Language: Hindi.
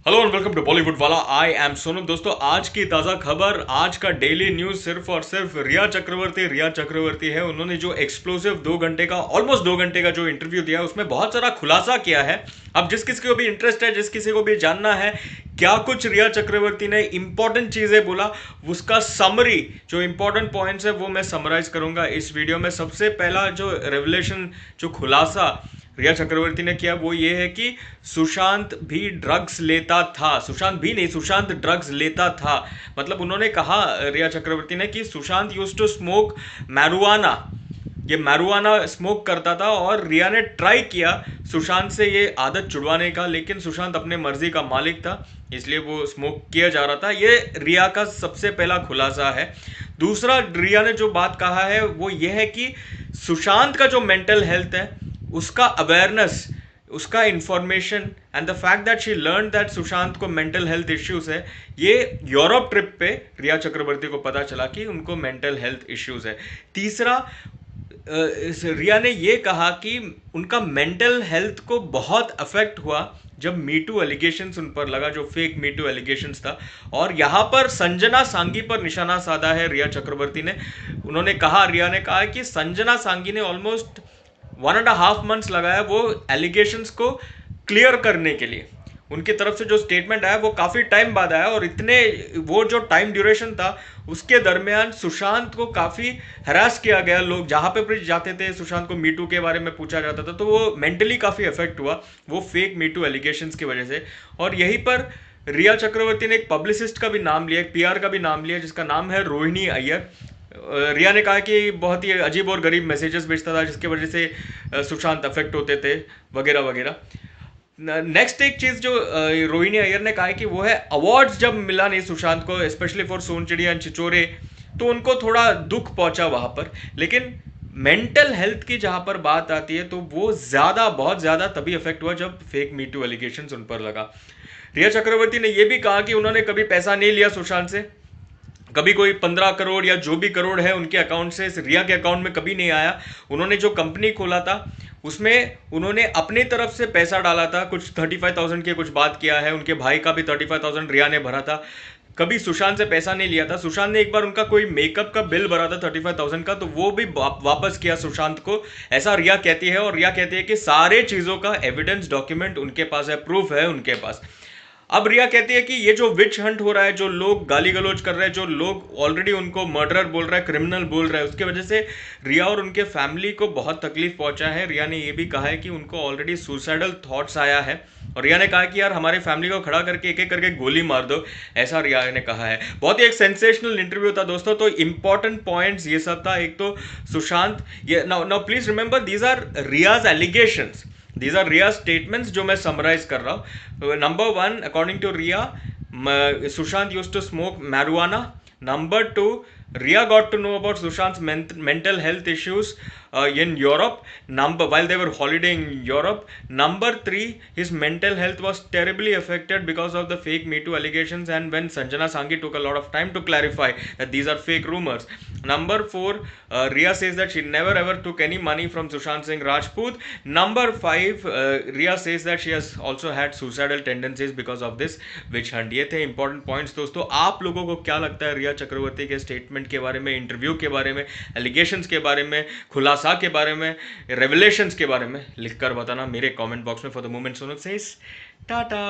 Hello and welcome to Bollywood Wala. I am Sonu. दोस्तों, आज की ताज़ा खबर, आज का डेली न्यूज़ सिर्फ और सिर्फ रिया चक्रवर्ती है। उन्होंने जो एक्सप्लोसिव 2 घंटे का, ऑलमोस्ट 2 घंटे का जो इंटरव्यू दिया है, उसमें बहुत सारा खुलासा किया है। अब जिस किसी को भी इंटरेस्ट है, जिस किसी को भी जानना है क्या कुछ रिया चक्रवर्ती ने इंपॉर्टेंट चीज़ें बोला, उसका समरी, जो इंपॉर्टेंट पॉइंट्स है वो मैं समराइज करूंगा इस वीडियो में। सबसे पहला जो रेवलेशन, जो खुलासा रिया चक्रवर्ती ने किया, वो ये है कि सुशांत भी ड्रग्स लेता था। सुशांत भी नहीं, सुशांत ड्रग्स लेता था। मतलब उन्होंने कहा, रिया चक्रवर्ती ने, कि Sushant used to smoke marijuana. ये मैरुआना स्मोक करता था और रिया ने ट्राई किया सुशांत से ये आदत छुड़वाने का, लेकिन सुशांत अपने मर्जी का मालिक था, इसलिए वो स्मोक किया जा रहा था। ये रिया का सबसे पहला खुलासा है। दूसरा, रिया ने जो बात कहा है वो ये है कि सुशांत का जो मेंटल हेल्थ है, उसका अवेयरनेस, उसका information and the fact that she learn that Sushant को मेंटल हेल्थ इश्यूज है, ये यूरोप ट्रिप पे रिया चक्रवर्ती को पता चला कि उनको मेंटल हेल्थ इश्यूज है। तीसरा, रिया ने ये कहा कि उनका मेंटल हेल्थ को बहुत अफेक्ट हुआ जब मीटू एलिगेशंस उन पर लगा, जो फेक मीटू एलिगेशंस था। और यहाँ पर संजना सांगी पर निशाना साधा है रिया चक्रवर्ती ने। उन्होंने कहा, रिया ने कहा कि संजना सांगी ने ऑलमोस्ट 1.5 मंथ्स लगाया वो एलिगेशंस को क्लियर करने के लिए। उनकी तरफ से जो स्टेटमेंट आया वो काफ़ी टाइम बाद आया, और इतने, वो जो टाइम ड्यूरेशन था उसके दरमियान सुशांत को काफ़ी हरास किया गया। लोग जहाँ पे भी जाते थे, सुशांत को मीटू के बारे में पूछा जाता था, तो वो मेंटली काफ़ी अफेक्ट हुआ वो फेक मीटू एलिगेशंस की वजह से। और यहीं पर रिया चक्रवर्ती ने एक पब्लिसिस्ट का भी नाम लिया, एक पीआर का भी नाम लिया, जिसका नाम है रोहिणी अय्यर। रिया ने कहा कि बहुत ही अजीब और गरीब मैसेजेस भेजता था, जिसकी वजह से सुशांत अफेक्ट होते थे, वगैरह वगैरह। नेक्स्ट एक चीज जो रोहिणी अय्यर ने कहा है कि वो है, अवार्ड्स जब मिला नहीं सुशांत को, स्पेशली फॉर सोनचिड़िया एंड छिछोरे, तो उनको थोड़ा दुख पहुंचा वहां पर। लेकिन मेंटल हेल्थ की जहां पर बात आती है, तो वो ज्यादा, बहुत ज्यादा तभी अफेक्ट हुआ जब फेक मीटू एलिगेशंस उन पर लगा। रिया चक्रवर्ती ने यह भी कहा कि उन्होंने कभी पैसा नहीं लिया सुशांत से, कभी कोई 15 करोड़ या जो भी करोड़ है उनके अकाउंट से रिया के अकाउंट में कभी नहीं आया। उन्होंने जो कंपनी खोला था उसमें उन्होंने अपनी तरफ से पैसा डाला था, कुछ 35,000 की कुछ बात किया है, उनके भाई का भी 35,000 रिया ने भरा था। कभी सुशांत से पैसा नहीं लिया था। सुशांत ने एक बार उनका कोई मेकअप का बिल भरा था 35,000 का, तो वो भी वापस किया सुशांत को, ऐसा रिया कहती है। और रिया कहती है कि सारे चीज़ों का एविडेंस, डॉक्यूमेंट उनके पास है, प्रूफ है उनके पास। अब रिया कहती है कि ये जो विच हंट हो रहा है, जो लोग गाली गलौज कर रहे हैं, जो लोग ऑलरेडी उनको मर्डरर बोल रहा है, क्रिमिनल बोल रहा है, उसके वजह से रिया और उनके फैमिली को बहुत तकलीफ पहुंचा है। रिया ने ये भी कहा है कि उनको ऑलरेडी सुसाइडल थॉट्स आया है, और रिया ने कहा कि यार हमारे फैमिली को खड़ा करके एक एक करके गोली मार दो, ऐसा रिया ने कहा है। बहुत ही एक सेंसेशनल इंटरव्यू था दोस्तों। तो इंपॉर्टेंट पॉइंट्स ये सब था। एक तो सुशांत, ये now please remember, these are Ria's allegations, these are Ria's statements जो मैं समराइज कर रहा हूँ। Number 1, according to Ria, Sushant used to smoke marijuana. Number 2, Ria got to know about Sushant's mental health issues in Europe, while they were holidaying in Europe. Number 3, his mental health was terribly affected because of the fake Me Too allegations, and when Sanjana Sanghi took a lot of time to clarify that these are fake rumors. Number 4, Ria says that she never ever took any money from Sushant Singh Rajput. Number 5, Ria says that she has also had suicidal tendencies because of this witch hunt. ये थे इंपॉर्टेंट पॉइंट्स दोस्तों। आप लोगों को क्या लगता है रिया चक्रवर्ती के स्टेटमेंट के बारे में, इंटरव्यू के बारे में, एलिगेशंस के बारे में, खुलासा के बारे में, रेवलेशंस के बारे में? लिखकर बताना मेरे कमेंट बॉक्स में। For the moment Sonu says Tata.